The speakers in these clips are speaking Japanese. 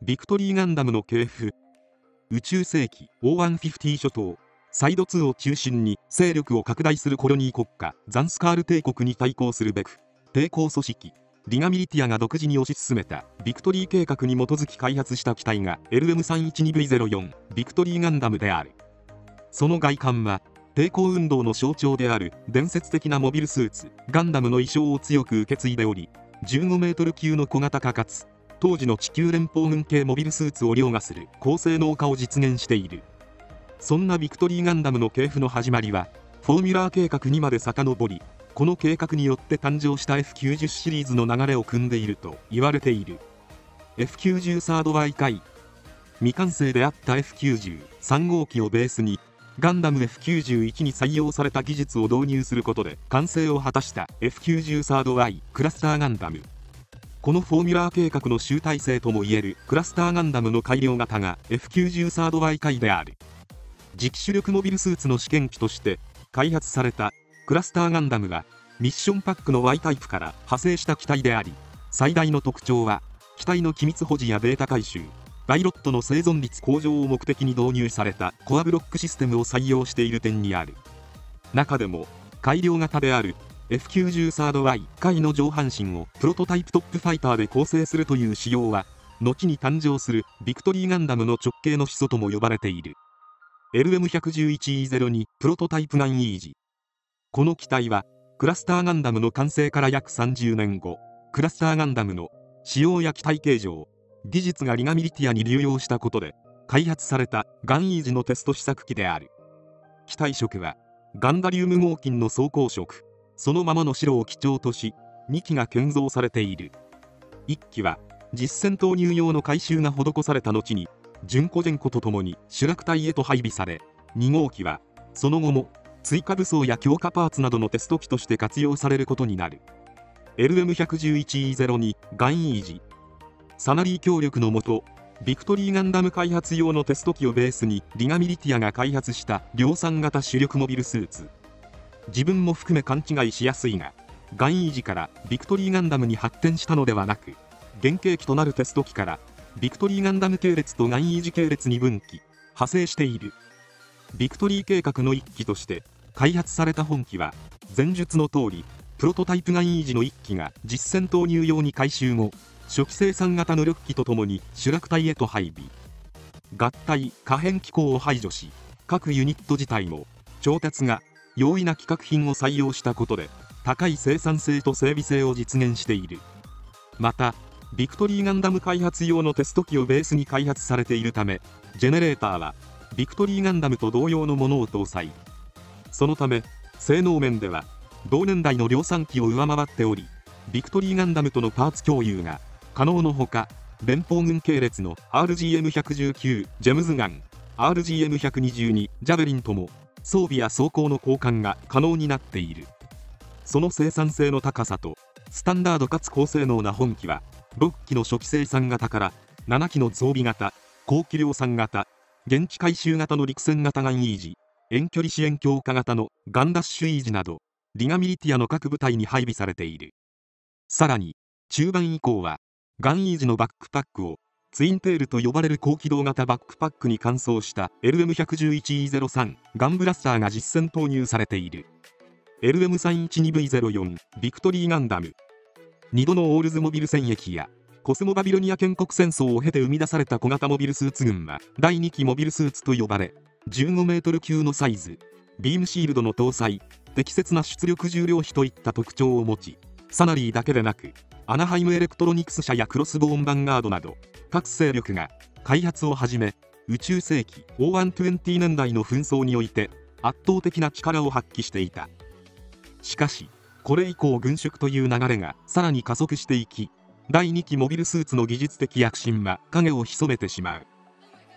ビクトリーガンダムの系譜。宇宙世紀 O150 諸島サイド2を中心に勢力を拡大するコロニー国家ザンスカール帝国に対抗するべく、抵抗組織リガミリティアが独自に推し進めたビクトリー計画に基づき開発した機体が LM312V04 ビクトリーガンダムである。その外観は抵抗運動の象徴である伝説的なモビルスーツガンダムの意匠を強く受け継いでおり、15メートル級の小型化かつ当時の地球連邦軍系モビルスーツを凌駕する高性能化を実現している。そんなビクトリーガンダムの系譜の始まりはフォーミュラー計画にまで遡り、この計画によって誕生した F90 シリーズの流れを組んでいると言われている。 F90 サード Y 回未完成であった F93 号機をベースにガンダム F91 に採用された技術を導入することで完成を果たした F90 サード Y クラスターガンダム。このフォーミュラー計画の集大成ともいえるクラスターガンダムの改良型が F90 サード Y 回である。磁気主力モビルスーツの試験機として開発されたクラスターガンダムはミッションパックの Y タイプから派生した機体であり、最大の特徴は機体の機密保持やデータ回収、パイロットの生存率向上を目的に導入されたコアブロックシステムを採用している点にある。中でも改良型である F90 サード Y 回の上半身をプロトタイプトップファイターで構成するという仕様は後に誕生するビクトリーガンダムの直系の始祖とも呼ばれている。 LM111E02 プロトタイプガンイージ。この機体はクラスターガンダムの完成から約30年後、クラスターガンダムの仕様や機体形状技術がリガミリティアに流用したことで開発されたガンイージのテスト試作機である。機体色はガンダリウム合金の装甲色、そのままの白を基調とし2機が建造されている。1機は実戦投入用の改修が施された後に純コジェンコとともに主落隊へと配備され、2号機はその後も追加武装や強化パーツなどのテスト機として活用されることになる。 LM111E02 ガンイージ。サナリー協力のもとビクトリーガンダム開発用のテスト機をベースにリガミリティアが開発した量産型主力モビルスーツ。自分も含め勘違いしやすいが、ガンイージからビクトリーガンダムに発展したのではなく、原型機となるテスト機からビクトリーガンダム系列とガンイージ系列に分岐派生している。ビクトリー計画の一機として開発された本機は前述の通りプロトタイプガンイージの1機が実戦投入用に改修後、初期生産型の6機とともに主落隊へと配備。合体可変機構を排除し、各ユニット自体も調達が容易な規格品を採用したことで高い生産性と整備性を実現している。またビクトリーガンダム開発用のテスト機をベースに開発されているため、ジェネレーターはビクトリーガンダムと同様のものを搭載。そのため性能面では同年代の量産機を上回っており、ビクトリーガンダムとのパーツ共有が可能のほか、連邦軍系列の RGM119 ジェムズガン、RGM122 ジャベリンとも装備や装甲の交換が可能になっている。その生産性の高さとスタンダードかつ高性能な本機は6機の初期生産型から7機の増備型、後期量産型、現地回収型の陸戦型ガンイージ、遠距離支援強化型のガンダッシュイージなどリガミリティアの各部隊に配備されている。さらに中盤以降はガンイージのバックパックをツインテールと呼ばれる高機動型バックパックに換装した LM111E03 ガンブラスターが実戦投入されている。 LM312V04 ビクトリーガンダム。2度のオールズモビル戦役やコスモバビロニア建国戦争を経て生み出された小型モビルスーツ群は第2期モビルスーツと呼ばれ、15メートル級のサイズ、ビームシールドの搭載、適切な出力重量比といった特徴を持ち、サナリーだけでなくアナハイムエレクトロニクス社やクロスボーンヴァンガードなど各勢力が開発を始め、宇宙世紀 O120 年代の紛争において圧倒的な力を発揮していた。しかしこれ以降軍縮という流れがさらに加速していき、第2期モビルスーツの技術的躍進は影を潜めてしまう。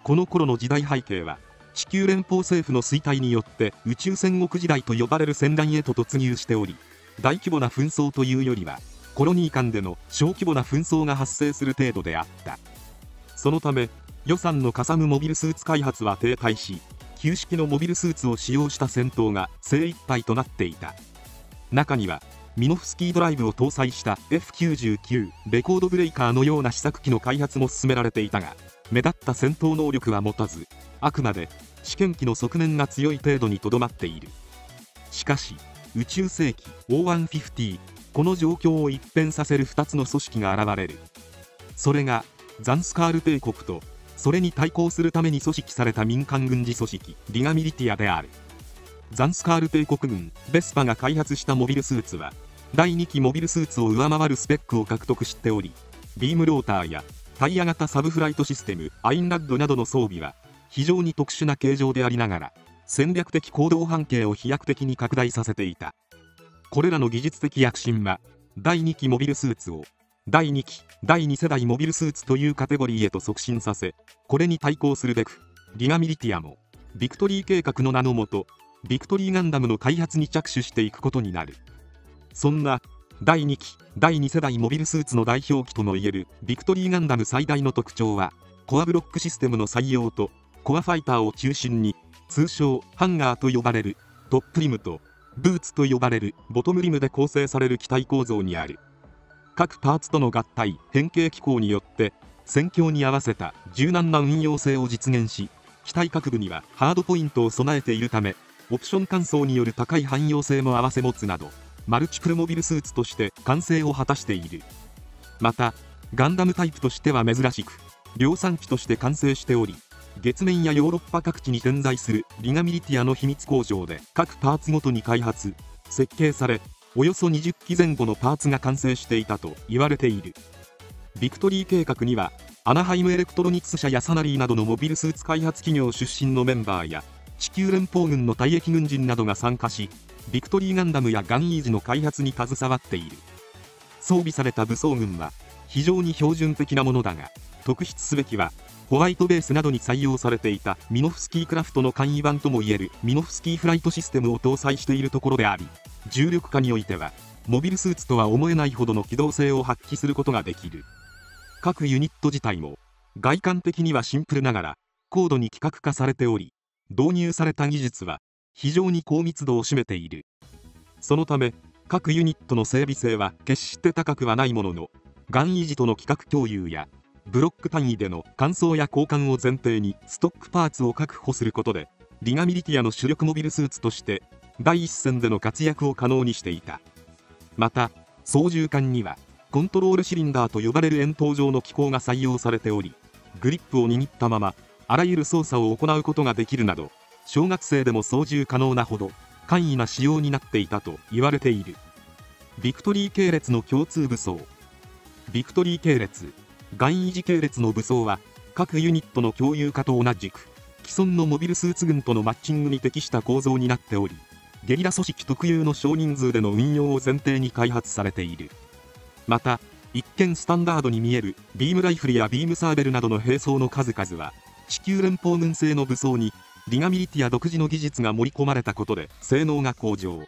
この頃の時代背景は地球連邦政府の衰退によって宇宙戦国時代と呼ばれる戦乱へと突入しており、大規模な紛争というよりはコロニー間での小規模な紛争が発生する程度であった。そのため予算のかさむモビルスーツ開発は停滞し、旧式のモビルスーツを使用した戦闘が精一杯となっていた。中にはミノフスキードライブを搭載した F99 レコードブレイカーのような試作機の開発も進められていたが、目立った戦闘能力は持たず、あくまで試験機の側面が強い程度にとどまっている。しかし宇宙世紀 O150、 この状況を一変させる2つの組織が現れる。それがザンスカール帝国と、それに対抗するために組織された民間軍事組織リガミリティアである。ザンスカール帝国軍ベスパが開発したモビルスーツは第2期モビルスーツを上回るスペックを獲得しており、ビームローターやタイヤ型サブフライトシステムアインラッドなどの装備は非常に特殊な形状でありながら、戦略的行動半径を飛躍的に拡大させていた。これらの技術的躍進は第2期モビルスーツを第2期第2世代モビルスーツというカテゴリーへと促進させ、これに対抗するべくリガミリティアもビクトリー計画の名のもとビクトリーガンダムの開発に着手していくことになる。そんな第2期第2世代モビルスーツの代表機ともいえるビクトリーガンダム最大の特徴は、コアブロックシステムの採用とコアファイターを中心に通称ハンガーと呼ばれるトップリムとブーツと呼ばれるボトムリムで構成される機体構造にある。各パーツとの合体変形機構によって戦況に合わせた柔軟な運用性を実現し、機体各部にはハードポイントを備えているため、オプション換装による高い汎用性も併せ持つなど、マルチプルモビルスーツとして完成を果たしている。またガンダムタイプとしては珍しく量産機として完成しており、月面やヨーロッパ各地に点在するリガミリティアの秘密工場で各パーツごとに開発設計され、およそ20機前後のパーツが完成していたと言われている。ビクトリー計画にはアナハイムエレクトロニクス社やサナリーなどのモビルスーツ開発企業出身のメンバーや地球連邦軍の退役軍人などが参加し、ビクトリーガンダムやガンイージの開発に携わっている。装備された武装群は非常に標準的なものだが、特筆すべきはホワイトベースなどに採用されていたミノフスキークラフトの簡易版ともいえるミノフスキーフライトシステムを搭載しているところであり、重力化においてはモビルスーツとは思えないほどの機動性を発揮することができる。各ユニット自体も外観的にはシンプルながら高度に規格化されており、導入された技術は非常に高密度を占めている。そのため各ユニットの整備性は決して高くはないものの、ガン維持との規格共有やブロック単位での換装や交換を前提にストックパーツを確保することで、リガミリティアの主力モビルスーツとして第一線での活躍を可能にしていた。また操縦桿にはコントロールシリンダーと呼ばれる円筒状の機構が採用されており、グリップを握ったままあらゆる操作を行うことができるなど、小学生でも操縦可能なほど簡易な仕様になっていたと言われている。ビクトリー系列の共通武装。ビクトリー系列、ガン維持系列の武装は各ユニットの共有化と同じく既存のモビルスーツ群とのマッチングに適した構造になっており、ゲリラ組織特有の少人数での運用を前提に開発されている。また一見スタンダードに見えるビームライフルやビームサーベルなどの兵装の数々は地球連邦軍製の武装にリガミリティア独自の技術が盛り込まれたことで性能が向上。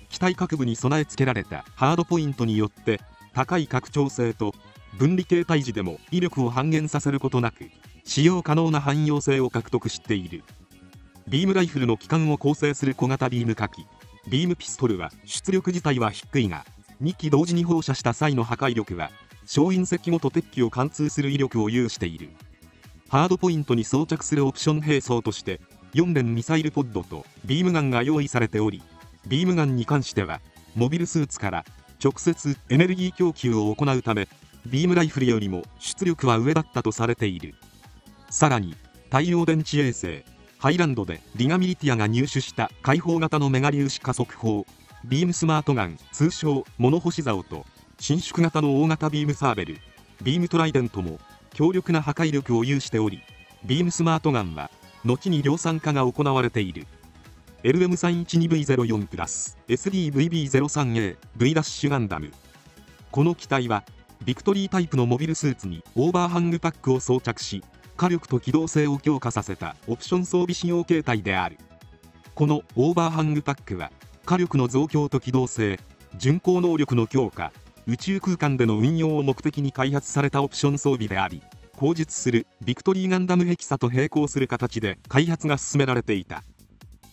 機体各部に備え付けられたハードポイントによって高い拡張性と分離形態時でも威力を半減させることなく使用可能な汎用性を獲得している。ビームライフルの機関を構成する小型ビーム火器ビームピストルは出力自体は低いが、2機同時に放射した際の破壊力は小隕石ごと敵機を貫通する威力を有している。ハードポイントに装着するオプション兵装として4連ミサイルポッドとビームガンが用意されており、ビームガンに関してはモビルスーツから直接エネルギー供給を行うためビームライフルよりも出力は上だったとされている。さらに太陽電池衛星ハイランドでリガミリティアが入手した開放型のメガ粒子加速砲ビームスマートガン通称物干し竿と伸縮型の大型ビームサーベルビームトライデントも強力な破壊力を有しており、ビームスマートガンは後に量産化が行われている。 LM312V04 プラス SDVB03A V ダッシュガンダム。この機体はビクトリータイプのモビルスーツにオーバーハングパックを装着し、火力と機動性を強化させたオプション装備仕様形態である。このオーバーハングパックは火力の増強と機動性、巡航能力の強化、宇宙空間での運用を目的に開発されたオプション装備であり、後述するビクトリーガンダムヘキサと並行する形で開発が進められていた。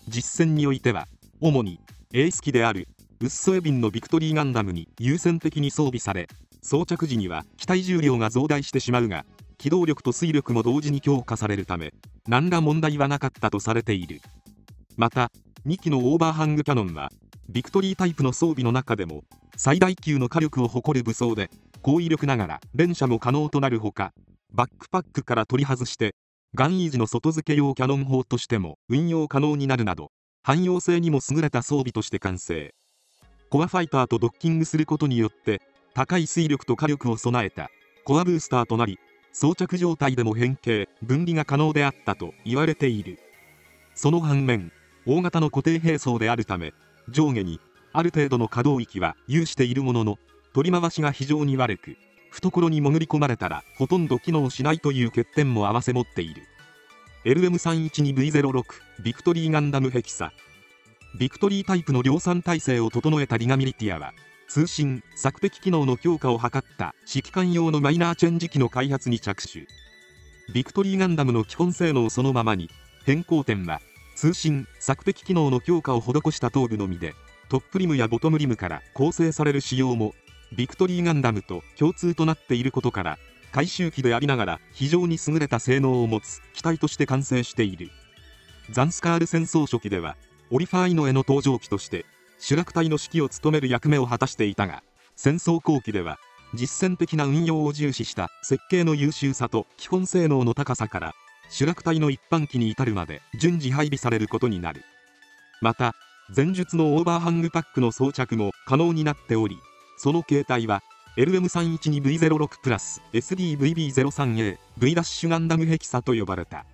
実戦においては主にエース機である薄添便のビクトリーガンダムに優先的に装備され、装着時には機体重量が増大してしまうが、機動力と推力も同時に強化されるため何ら問題はなかったとされている。また2機のオーバーハングキャノンはビクトリータイプの装備の中でも最大級の火力を誇る武装で、高威力ながら連射も可能となるほか、バックパックから取り外してガンイージの外付け用キャノン砲としても運用可能になるなど、汎用性にも優れた装備として完成。コアファイターとドッキングすることによって高い推力と火力を備えたコアブースターとなり、装着状態でも変形分離が可能であったと言われている。その反面、大型の固定兵装であるため上下にある程度の可動域は有しているものの、取り回しが非常に悪く、懐に潜り込まれたらほとんど機能しないという欠点も併せ持っている。 LM312V06 ビクトリーガンダムヘキサ。ビクトリータイプの量産体制を整えたリガミリティアは、通信・索敵機能の強化を図った指揮官用のマイナーチェンジ機の開発に着手。ビクトリーガンダムの基本性能そのままに、変更点は通信・索敵機能の強化を施した頭部のみで、トップリムやボトムリムから構成される仕様もビクトリーガンダムと共通となっていることから、回収機でありながら非常に優れた性能を持つ機体として完成している。ザンスカール戦争初期ではオリファーイノへの登場機として主力隊の指揮を務める役目を果たしていたが、戦争後期では実践的な運用を重視した設計の優秀さと基本性能の高さから主力隊の一般機に至るまで順次配備されることになる。また前述のオーバーハングパックの装着も可能になっており、その形態は LM312V06 プラス SDVB03A V ダッシュガンダムヘキサと呼ばれた。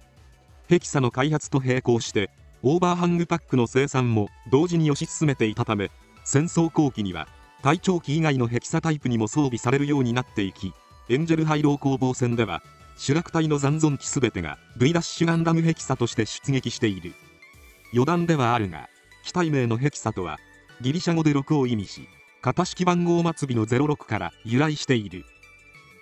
ヘキサの開発と並行してオーバーハングパックの生産も同時に推し進めていたため、戦争後期には隊長機以外のヘキサタイプにも装備されるようになっていき、エンジェルハイロー攻防戦では主力隊の残存機全てが V ダッシュガンダムヘキサとして出撃している。余談ではあるが、機体名のヘキサとはギリシャ語で6を意味し、型式番号末尾の06から由来している。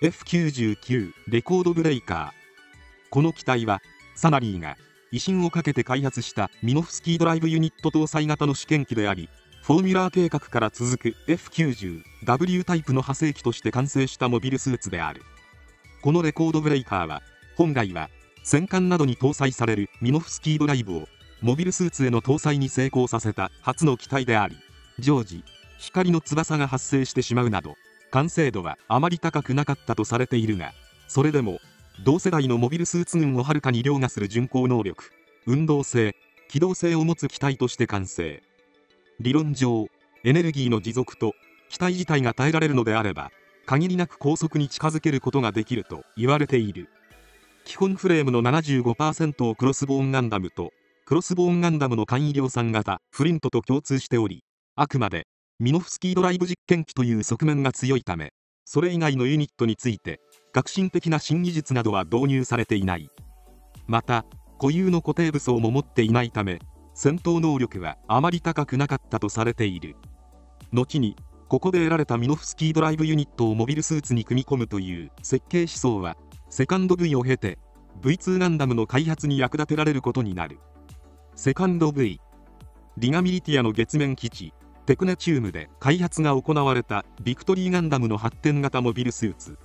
F99 レコードブレイカー。この機体はサナリーが威信をかけて開発したミノフスキードライブユニット搭載型の試験機であり、フォーミュラー計画から続く F90W タイプの派生機として完成したモビルスーツである。このレコードブレイカーは本来は戦艦などに搭載されるミノフスキードライブをモビルスーツへの搭載に成功させた初の機体であり、常時光の翼が発生してしまうなど完成度はあまり高くなかったとされているが、それでも同世代のモビルスーツ群をはるかに凌駕する巡航能力、運動性、機動性を持つ機体として完成。理論上エネルギーの持続と機体自体が耐えられるのであれば限りなく高速に近づけることができると言われている。基本フレームの 75% をクロスボーンガンダムとクロスボーンガンダムの簡易量産型フリントと共通しており、あくまでミノフスキードライブ実験機という側面が強いため、それ以外のユニットについて革新的な新技術などは導入されていない。また固有の固定武装も持っていないため、戦闘能力はあまり高くなかったとされている。後にここで得られたミノフスキードライブユニットをモビルスーツに組み込むという設計思想はセカンド V を経て V2 ガンダムの開発に役立てられることになる。セカンド V、 リガミリティアの月面基地テクネチウムで開発が行われたビクトリーガンダムの発展型モビルスーツ。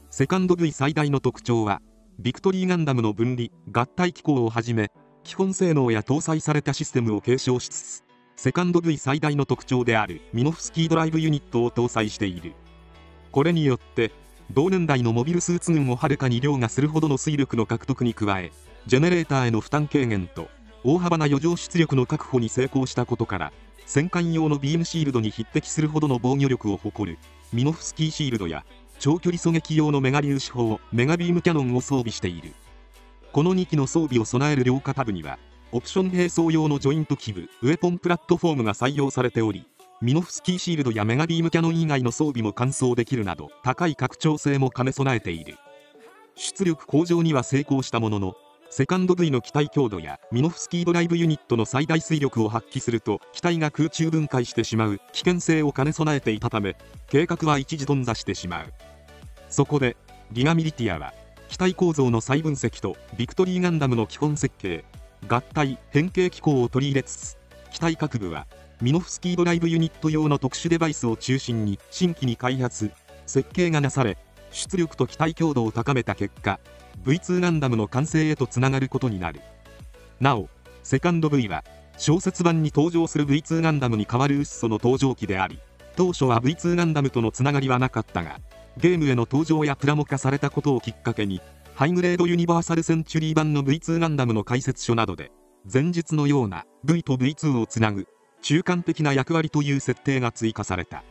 セカンド V 最大の特徴はビクトリーガンダムの分離合体機構をはじめ基本性能や搭載されたシステムを継承しつつ、セカンド V 最大の特徴であるミノフスキードライブユニットを搭載している。これによって同年代のモビルスーツ群をはるかに凌駕するほどの推力の獲得に加え、ジェネレーターへの負担軽減と大幅な余剰出力の確保に成功したことから、戦艦用のビームシールドに匹敵するほどの防御力を誇るミノフスキーシールドや長距離狙撃用のメガ粒子砲メガビームキャノンを装備している。この2機の装備を備える両肩部にはオプション兵装用のジョイント基部ウェポンプラットフォームが採用されており、ミノフスキーシールドやメガビームキャノン以外の装備も完走できるなど高い拡張性も兼ね備えている。出力向上には成功したものの、セカンド V の機体強度やミノフスキードライブユニットの最大推力を発揮すると機体が空中分解してしまう危険性を兼ね備えていたため、計画は一時頓挫してしまう。そこでリガミリティアは機体構造の再分析とビクトリーガンダムの基本設計合体変形機構を取り入れつつ、機体各部はミノフスキードライブユニット用の特殊デバイスを中心に新規に開発設計がなされ、出力と機体強度を高めた結果 V2 ガンダムの完成へとつながることになる。なおセカンド V は小説版に登場する V2 ガンダムに代わるウッソの登場機であり、当初は V2 ガンダムとのつながりはなかったが、ゲームへの登場やプラモ化されたことをきっかけにハイグレードユニバーサルセンチュリー版の V2 ガンダムの解説書などで前述のような V と V2 をつなぐ中間的な役割という設定が追加された。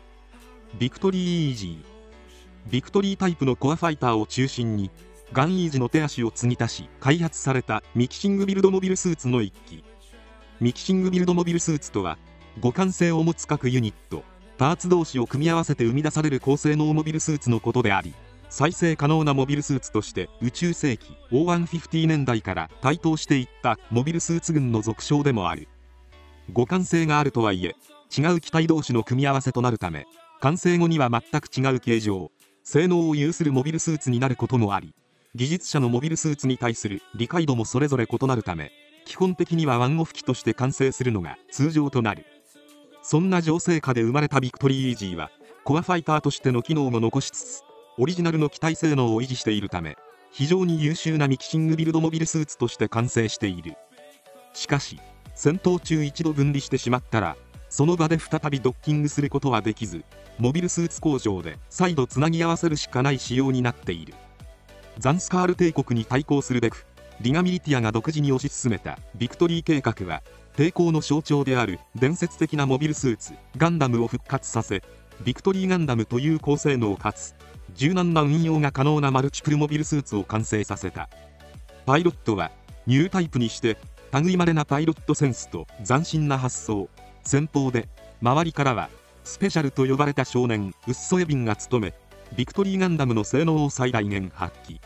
ビクトリーイージー。ビクトリータイプのコアファイターを中心にガンイージの手足を継ぎ足し開発されたミキシングビルドモビルスーツの一機。ミキシングビルドモビルスーツとは、互換性を持つ各ユニットパーツ同士を組み合わせて生み出される高性能モビルスーツのことであり、再生可能なモビルスーツとして宇宙世紀O150年代から台頭していったモビルスーツ群の俗称でもある。互換性があるとはいえ、違う機体同士の組み合わせとなるため、完成後には全く違う形状性能を有するモビルスーツになることもあり、技術者のモビルスーツに対する理解度もそれぞれ異なるため、基本的にはワンオフ機として完成するのが通常となる。そんな情勢下で生まれたビクトリーイージーはコアファイターとしての機能も残しつつオリジナルの機体性能を維持しているため、非常に優秀なミキシングビルドモビルスーツとして完成している。しかし戦闘中一度分離してしまったらその場で再びドッキングすることはできず、モビルスーツ工場で再度つなぎ合わせるしかない仕様になっている。ザンスカール帝国に対抗するべくリガミリティアが独自に推し進めたビクトリー計画は、抵抗の象徴である伝説的なモビルスーツガンダムを復活させ、ビクトリーガンダムという高性能かつ柔軟な運用が可能なマルチプルモビルスーツを完成させた。パイロットはニュータイプにして類まれなパイロットセンスと斬新な発想戦法で、周りからはスペシャルと呼ばれた少年ウッソエビンが務め、ビクトリーガンダムの性能を最大限発揮。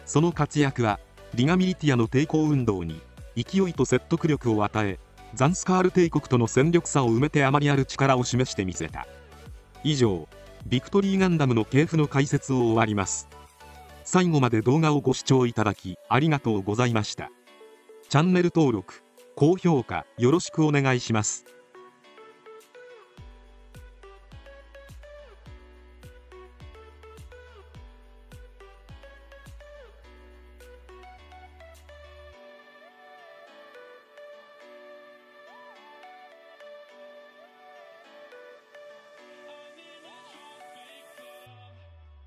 その活躍はリガミリティアの抵抗運動に勢いと説得力を与え、ザンスカール帝国との戦力差を埋めてあまりある力を示してみせた。以上、ビクトリーガンダムの系譜の解説を終わります。最後まで動画をご視聴いただきありがとうございました。チャンネル登録、高評価よろしくお願いします。